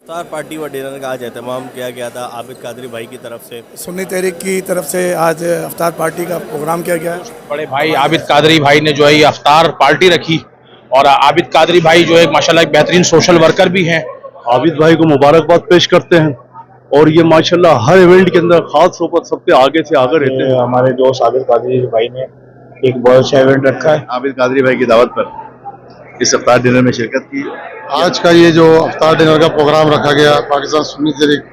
افطار پارٹی و ڈنر کا آج اہتمام کیا گیا تھا عابد قادری بھائی کی طرف سے. سنی تحریک کی طرف سے آج افطار پارٹی کا پروگرام کیا گیا ہے. بڑے بھائی عابد قادری بھائی نے جو ہے یہ افطار پارٹی رکھی، اور عابد قادری بھائی جو ہے ماشاءاللہ ایک بہترین سوشل ورکر بھی ہیں. عابد بھائی کو مبارکباد پیش کرتے ہیں، اور یہ ماشاءاللہ ہر ایونٹ کے اندر خاص طور پر سب سے آگے سے آگے رہتے ہیں. ہمارے دوست عابد قادری بھائی نے ایک بہت اچھا ایونٹ رکھا ہے. عابد قادری بھائی کی دعوت پر اس افطار ڈنر میں شرکت کی. آج کا یہ جو افطار ڈنر کا پروگرام رکھا گیا پاکستان سنی تحریک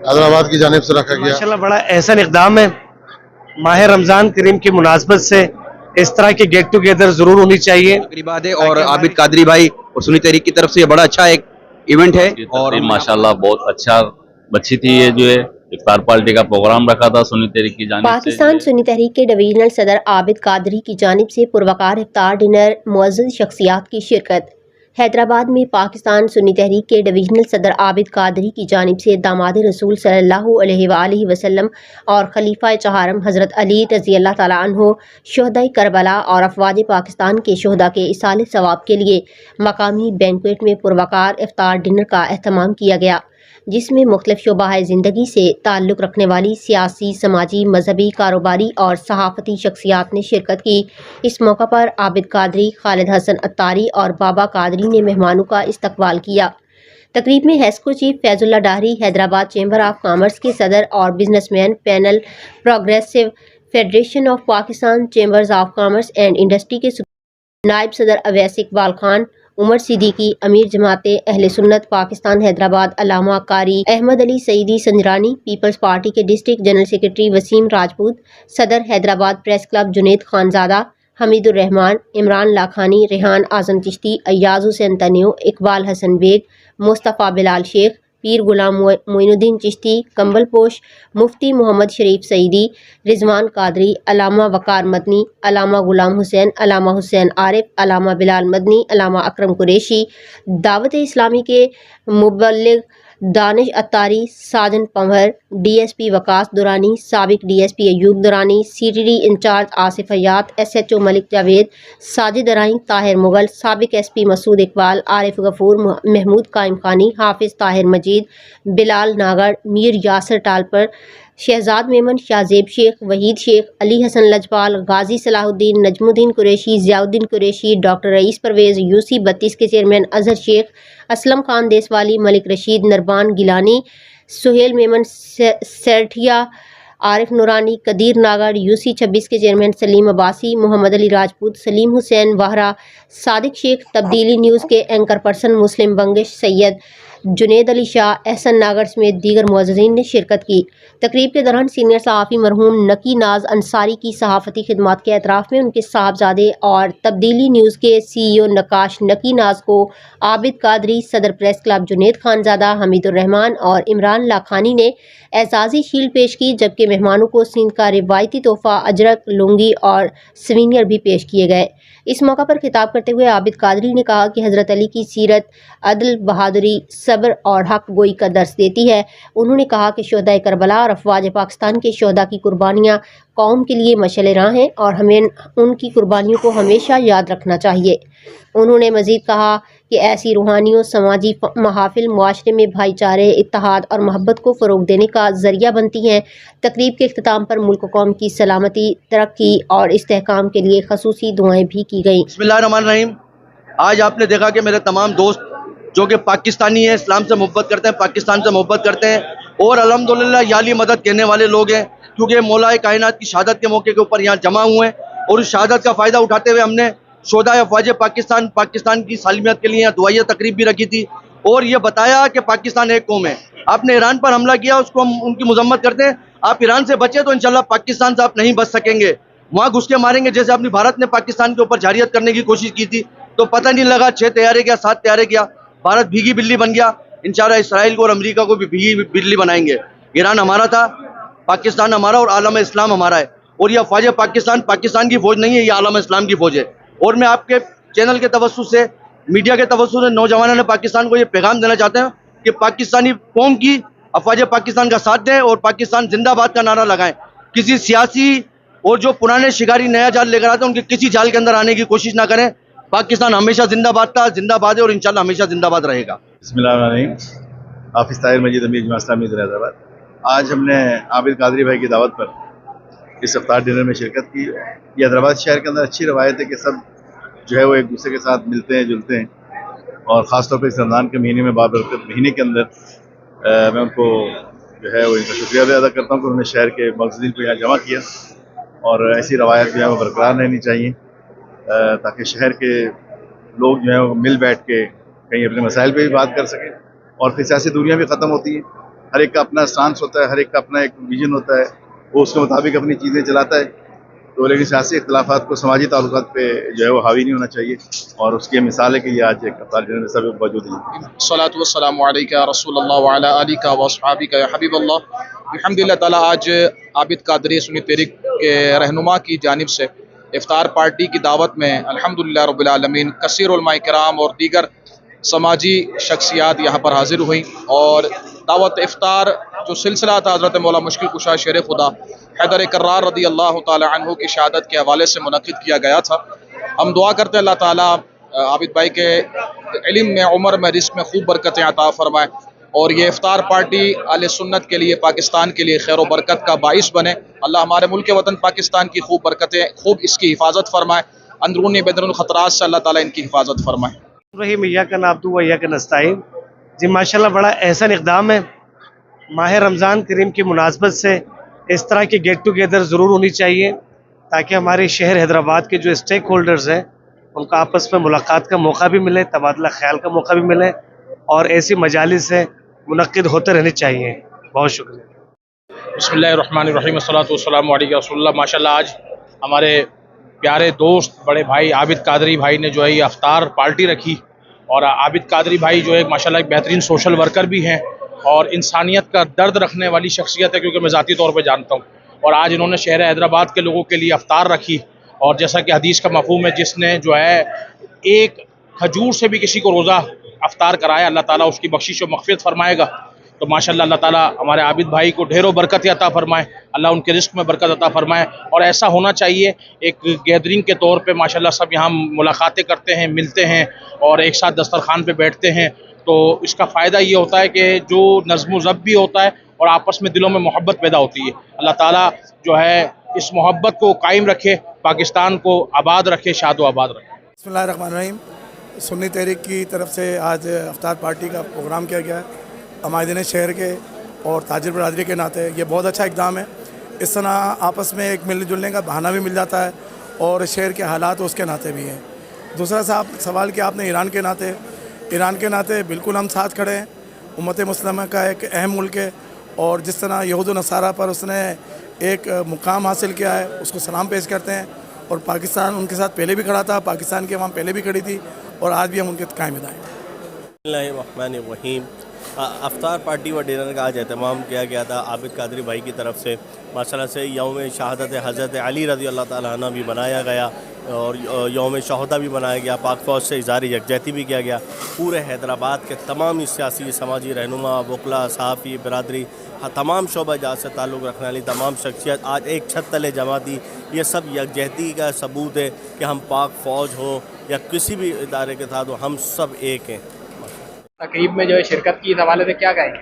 حیدرآباد کی جانب سے رکھا گیا. ماشاءاللہ بڑا احسن اقدام ہے. ماہ رمضان کریم کی مناسبت سے اس طرح کے گیٹ ٹوگیدر ضرور ہونی چاہیے. تقریبات ہے اور عابد قادری بھائی اور سنی تحریک کی طرف سے یہ بڑا اچھا ایک ایونٹ ہے. اور ماشاءاللہ بہت اچھا بچی تھی. یہ جو ہے افطار پارٹی کا پروگرام رکھا تھا سنی تحریک کی جانب سے. پاکستان سنی تحریک کے ڈویژنل صدر عابد قادری کی جانب سے پروقار افطار ڈنر معزز شخصیات کی شرکت. حیدرآباد میں پاکستان سنی تحریک کے ڈویژنل صدر عابد قادری کی جانب سے داماد رسول صلی اللہ علیہ وآلہ وسلم اور خلیفہ چہارم حضرت علی رضی اللہ تعالیٰ عنہ شہدائے کربلا اور افواج پاکستان کے شہداء کے ایصال ثواب کے لیے مقامی بینکویٹ میں پروقار افطار ڈنر کا اہتمام کیا گیا، جس میں مختلف شعبہ زندگی سے تعلق رکھنے والی سیاسی، سماجی، مذہبی، کاروباری اور صحافتی شخصیات نے شرکت کی. اس موقع پر عابد قادری، خالد حسن عطاری اور بابا قادری نے مہمانوں کا استقبال کیا. تقریب میں HESCO chief Faizullah Dahri, Hyderabad chamber of commerce کے صدر اور businessman panel, progressive federation of Pakistan chambers of commerce and industry کے نائب صدر اویس اقبال خان، عمر صدیقی، امیر جماعت اہل سنت پاکستان حیدرآباد علامہ قاری احمد علی سعیدی سنجرانی، پیپلز پارٹی کے district general secretary Waseem Rajput, صدر حیدرآباد پریس کلب جنید خانزادہ، حمید الرحمان، عمران لاکھانی، ریحان اعظم چشتی، ایاز حسین تنیو، اقبال حسن بیگ، مصطفیٰ بلال شیخ، پیر غلام معین الدین چشتی، کمبل پوش، مفتی محمد شریف سعیدی، رضوان قادری، علامہ وقار مدنی، علامہ غلام حسین، علامہ حسین عارف، علامہ بلال مدنی، علامہ اکرم قریشی، دعوت اسلامی کے مبلغ Danish Attari, Sajan Panhwar, D S P Waqas Durrani, سابق D S P Ayub Durrani, C T D incharge Asif Hayat, S H O Malik Javed, Sajid Arain, Tahir Mughal, سابق ایس پی مسعود اقبال، عارف غفور، محمود قائم خانی، حافظ طاہر مجید، بلال ناگڑ، میر یاسر ٹالپر، شہزاد میمن، شاہ زیب شیخ، وحید شیخ، علی حسن لجپال، غازی صلاح الدین، نجم الدین Qureshi, Ziauddin Qureshi, doctor Rais Pervez, U C 32 کے chairman Azhar Sheikh, Aslam Khan دیسوالی، Malik Rashid, Narban Gilani, Sohail Memon سیرٹھیا، Arif Noorani, Qadeer ناگڑ، you سی 26 کے چیئرمین سلیم عباسی، محمد علی راجپوت، سلیم حسین واہرہ، صادق شیخ، تبدیلی نیوز کے اینکر پرسن مسلم بنگش، سید جنید علی شاہ، احسن ناگڑ سمیت دیگر معززین نے شرکت کی. تقریب کے دوران سینئر صحافی مرحوم نقی ناز انصاری کی صحافتی خدمات کے اعتراف میں ان کے صاحبزادے اور تبدیلی نیوز کے سی ای او نقاش نقی ناز کو عابد قادری، صدر پریس کلب جنید خانزادہ، حمید الرحمان اور عمران لاکھانی نے اعزازی شیلڈ پیش کی، جبکہ مہمانوں کو سندھ کا روایتی تحفہ اجرک، لنگی اور سوینئر بھی پیش کیے گئے. اس موقع پر خطاب کرتے ہوئے عابد قادری نے کہا کہ حضرت علی کی سیرت عدل، بہادری، صبر اور حق گوئی کا درس دیتی ہے. انہوں نے کہا کہ شہداء کربلا اور افواج پاکستان کے شہداء کی قربانیاں قوم کے لیے مشعل راہ ہیں اور ہمیں ان کی قربانیوں کو ہمیشہ یاد رکھنا چاہیے. انہوں نے مزید کہا کہ ایسی روحانیوں سماجی محافل معاشرے میں بھائی چارے، اتحاد اور محبت کو فروغ دینے کا ذریعہ بنتی ہیں. تقریب کے اختتام پر ملک و قوم کی سلامتی، ترقی اور استحکام کے لیے خصوصی دعائیں بھی کی گئیں. بسم اللہ الرحمن الرحیم. آج آپ نے دیکھا کہ میرے تمام دوست جو کہ پاکستانی ہیں، اسلام سے محبت کرتے ہیں، پاکستان سے محبت کرتے ہیں اور الحمدللہ یا علی مدد کہنے والے لوگ ہیں، کیونکہ مولا کائنات کی شہادت کے موقع کے اوپر یہاں جمع ہوئے ہیں اور اس شہادت کا فائدہ اٹھاتے ہوئے ہم نے شہداء افواج پاکستان کی سالمیت کے لیے یہاں دعائیہ تقریب بھی رکھی تھی اور یہ بتایا کہ پاکستان ایک قوم ہے. آپ نے ایران پر حملہ کیا، اس کو ہم ان کی مذمت کرتے ہیں. آپ ایران سے بچے تو انشاءاللہ پاکستان سے آپ نہیں بچ سکیں گے. وہاں گھس کے ماریں گے، جیسے اپنی بھارت نے پاکستان کے اوپر جارحیت کرنے کی کوشش کی تھی تو پتہ نہیں لگا 6 طیارے گیا 7 طیارے گیا، بھارت بھیگی بلی بن گیا. انشاءاللہ اسرائیل کو اور امریکہ کو بھی بھیگی بلی بنائیں گے. ایران ہمارا تھا، پاکستان ہمارا اور عالم اسلام ہمارا ہے. اور یہ افواج پاکستان کی فوج نہیں ہے، یہ عالم اسلام کی فوج ہے. اور میں آپ کے چینل کے توسط سے، میڈیا کے توسط سے نوجوانوں نے پاکستان کو یہ پیغام دینا چاہتے ہیں کہ پاکستانی قوم کی افواج پاکستان کا ساتھ دیں اور پاکستان زندہ باد کا نعرہ لگائیں. کسی سیاسی اور جو پرانے شکاری نیا جال لے کر آتے ہیں ان کے کسی جال کے اندر آنے کی کوشش نہ کریں. پاکستان ہمیشہ زندہ باد تھا، زندہ باد ہے اور انشاءاللہ ہمیشہ زندہ باد رہے گا. بسم اللہ الرحمن الرحیم. हाफिज़ ताहिर मजीद अमीर जमात इस्लामी हैदराबाद। आज हमने आबिद कादरी भाई की दावत पर इस इफ्तार डिनर में शिरकत की। ये हैदराबाद शहर के अंदर अच्छी रवायत है कि सब जो है वो एक दूसरे के साथ मिलते हैं जुलते हैं, और ख़ास तौर पर इस रमज़ान के महीने में बाबरकत महीने के अंदर मैं उनको जो है वो इनका शुक्रिया भी अदा करता हूँ कि उन्होंने शहर के मौजूदीन को यहाँ जमा किया, और ऐसी रवायत जो है वो बरकरार रहनी चाहिए ताकि शहर के लोग जो है वो मिल बैठ के कहीं अपने मसाइल पे भी बात कर सकें, और फिर सियासी दूरियाँ भी ख़त्म होती हैं। हर एक का अपना स्टांस होता है, हर एक का अपना एक विजन होता है, वो उसके मुताबिक अपनी चीज़ें चलाता है। तो लेकिन सियासी इख्तलाफात को समाजी ताल्लुकात पे जो है वो हावी नहीं होना चाहिए, और उसकी मिसाल है कि ये आज एक इफ्तार डिनर में सब मौजूद हैं। सलातु वस्सलामु अलैका या रसूलल्लाह व अला आलिका व अस्हाबिका या हबीबल्लाह। अल्हम्दुलिल्लाह ताला आज आबिद कादरी सुन्नी तहरीक के रहनुमा की जानिब से इफ्तार पार्टी की दावत में अल्हम्दुलिल्लाह रब्बिल आलमीन कसीर उलमा इकराम और दीगर समाजी शख्सियात यहाँ पर हाजिर हुई, और दावत इफ्तार जो सिलसिला था हज़रत मौला मुश्किल कुशा शेर खुदा हैदर कर्रार रदी अल्लाह ताला अन्हु की शहादत के हवाले से मुनक़िद किया गया था। हम दुआ करते हैं अल्लाह ताला आबिद भाई के इल्म में, उम्र में, रिज़्क़ में खूब बरकतें अता फरमाए, और ये इफ्तार पार्टी अहले सुन्नत के लिए, पाकिस्तान के लिए खैर व बरकत का बाइस बने। अल्लाह हमारे मुल्क वतन पाकिस्तान की खूब बरकतें, खूब इसकी हिफाजत फरमाए, अंदरूनी बैदरून ख़तरात से अल्लाह ताला इनकी हिफाजत फरमाए। रहीम इय्याका नअब्दु व इय्याका नस्तईन। जी माशाल्लाह बड़ा एहसन इक़दाम है। माह रमज़ान करीम की मुनासबत से इस तरह की गेट टुगेदर ज़रूर होनी चाहिए ताकि हमारे शहर हैदराबाद के जो स्टेक होल्डर्स हैं उनका आपस में मुलाकात का मौका भी मिले, तबादला ख्याल का मौका भी मिले, और ऐसी मजालिस से मुनक़्क़िद होते रहने चाहिए। बहुत शुक्रिया। बिस्मिल्लाहिर्रहमानिर्रहीम अस्सलातु वस्सलामु अलैका रसूलुल्लाह। माशाल्लाह आज हमारे प्यारे दोस्त बड़े भाई आबिद कादरी भाई ने जो है ये इफ्तार पार्टी रखी, और आबिद कादरी भाई जो है माशाल्लाह एक बेहतरीन सोशल वर्कर भी हैं और इंसानियत का दर्द रखने वाली शख्सियत है, क्योंकि मैं ज़ाती तौर पे जानता हूँ। और आज इन्होंने शहर हैदराबाद के लोगों के लिए इफ्तार रखी, और जैसा कि हदीस का मफ़हूम है, जिसने जो है एक खजूर से भी किसी को रोज़ा इफ्तार कराया अल्लाह ताला उसकी बख्शिश और मग़फ़िरत फरमाएगा। तो माशाल्लाह अल्लाह ताला हमारे आबिद भाई को ढेरों बरकत अता फरमाए, अल्लाह उनके रिस्क में बरकत अता फरमाए, और ऐसा होना चाहिए एक गैदरिंग के तौर पे। माशाल्लाह सब यहाँ मुलाकातें करते हैं, मिलते हैं, और एक साथ दस्तरखान पे बैठते हैं, तो इसका फ़ायदा ये होता है कि जो नज़्म ज़ब्त भी होता है और आपस में दिलों में मोहब्बत पैदा होती है। अल्लाह ताला जो है इस मोहब्बत को कायम रखे, पाकिस्तान को आबाद रखे, शाद व आबाद रखे। बिस्मिल्लाहिर्रहमानिर्रहीम। सुन्नी तहरीक की तरफ से आज इफ्तार पार्टी का प्रोग्राम किया गया है। हमारे शहर के और ताजिर बरादरी के नाते ये बहुत अच्छा इक़दाम है। इस तरह आपस में एक मिलने जुलने का बहाना भी मिल जाता है, और शहर के हालात उसके नाते भी हैं। दूसरा सवाल किया आपने ईरान के नाते बिल्कुल हम साथ खड़े हैं। उम्मत मुस्लिमा का एक अहम मुल्क है, और जिस तरह यहूद नसारा पर उसने एक मुकाम हासिल किया है उसको सलाम पेश करते हैं, और पाकिस्तान उनके साथ पहले भी खड़ा था, पाकिस्तान की अवाम पहले भी खड़ी थी, और आज भी हम उनके कायम बिस्मिल्लाहिर्रहमानिर्रहीम। अफ्तार पार्टी व डिनर का आज एहतमाम किया गया था आबिद कादरी भाई की तरफ से। माशाल्लाह से यौम शहादत हज़रत अली रज़ी अल्लाह ताला अन्हु भी बनाया गया, और यौम शहादा भी बनाया गया, पाक फ़ौज से इज़हार यकजहती भी किया गया। पूरे हैदराबाद के तमाम सियासी समाजी रहनुमा, वकला, सहाफ़ी, बरादरी, तमाम शोबा जात से ताल्लुक़ रखने वाली तमाम शख्सियत आज एक छत तले जमा थी। ये सब यकजहती का सबूत है कि हम पाक फ़ौज हो या किसी भी इदारे के साथ हो, हम सब एक हैं। तकरीब में जो है शिरकत की, इस हवाले से क्या कहेंगे?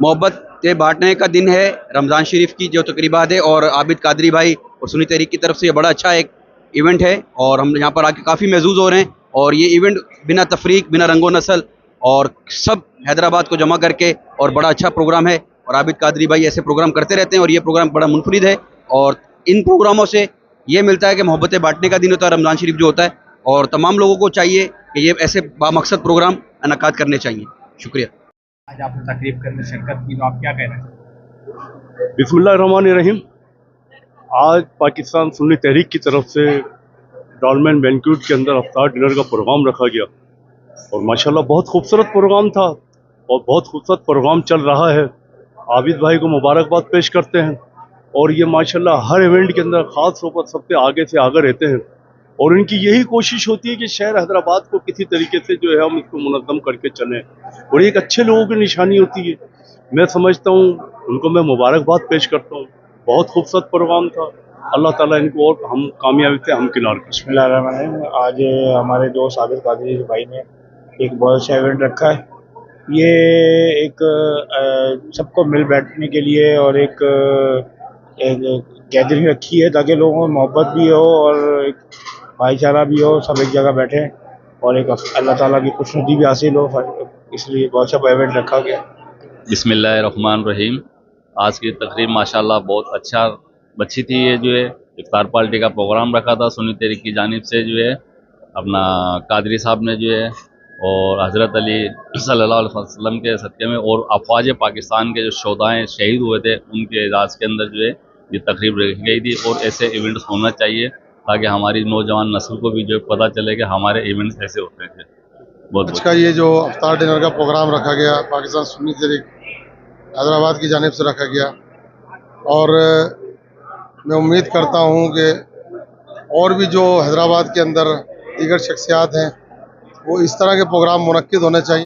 मोहब्बत के बांटने का दिन है, रमज़ान शरीफ की जो तकरीबात है, और आबिद कादरी भाई और सुन्नी तहरीक की तरफ से ये बड़ा अच्छा एक इवेंट है, और हम यहाँ पर आके काफ़ी महसूस हो रहे हैं। और ये इवेंट बिना तफरीक, बिना रंगो नस्ल और सब हैदराबाद को जमा करके, और बड़ा अच्छा प्रोग्राम है, और आबिद कादरी भाई ऐसे प्रोग्राम करते रहते हैं, और ये प्रोग्राम बड़ा मुनफरिद है। और इन प्रोग्रामों से ये मिलता है कि मोहब्बतें बांटने का दिन होता है रमज़ान शरीफ जो होता है, और तमाम लोगों को चाहिए कि ये ऐसे बामकसद प्रोग्राम इनेकाद करने चाहिए। शुक्रिया। आज आपने तकरीब के अंदर शिरकत की, तो आप क्या कहना चाहिए? बिस्मिल्लाहिर्रहमानिर्रहीम। आज पाकिस्तान सुन्नी तहरीक की तरफ से डॉलमैन बैंक्वेट के अंदर इफ्तार डिनर का प्रोग्राम रखा गया, और माशाल्लाह बहुत खूबसूरत प्रोग्राम था, और बहुत खूबसूरत प्रोग्राम चल रहा है। आबिद भाई को मुबारकबाद पेश करते हैं, और ये माशाल्लाह हर इवेंट के अंदर ख़ास तौर पर सबसे आगे से आगे रहते हैं, और इनकी यही कोशिश होती है कि शहर हैदराबाद को किसी तरीके से जो है हम इसको मुनज़्ज़म करके चलें, और एक अच्छे लोगों की निशानी होती है। मैं समझता हूँ, उनको मैं मुबारकबाद पेश करता हूँ। बहुत खूबसूरत प्रोग्राम था, अल्लाह ताला इनको और हम कामयाबी से हमकिनार करें। बिस्मिल्लाहिर्रहमानिर्रहीम। आज हमारे दोस्त आबिद कादरी भाई ने एक बहुत अच्छा इवेंट रखा है, ये एक सबको मिल बैठने के लिए और एक गैदरिंग रखी है ताकि लोगों में मोहब्बत भी हो और एक भाईचारा भी हो, सब एक जगह बैठें और एक अल्लाह ताला की खुशनुदी भी हासिल हो, इसलिए बहुत अच्छा इवेंट रखा गया। बिस्मिल्लाहिर्रहमानिर्रहीम। आज की तकरीब माशाल्लाह बहुत अच्छी थी। ये जो है इफ्तार पार्टी का प्रोग्राम रखा था सुन्नी तहरीक की जानिब से, जो है अपना कादरी साहब ने जो है और हज़रत अली सल्लल्लाहु अलैहि वसल्लम के सदक़े में और अफवाज पाकिस्तान के जो शोधाएँ शहीद हुए थे उनके एजाज़ के अंदर जो है ये तकरीब रखी गई थी। और ऐसे इवेंट्स होना चाहिए ताकि हमारी नौजवान नस्ल को भी जो पता चले कि हमारे इवेंट्स ऐसे होते थे। आज का ये जो अफ्तार डिनर का प्रोग्राम रखा गया पाकिस्तान सुन्नी तहरीक हैदराबाद की जानिब से रखा गया, और मैं उम्मीद करता हूँ कि और भी जो हैदराबाद के अंदर दीगर शख्सियात हैं वो इस तरह के प्रोग्राम मुनक्किद होने चाहिए।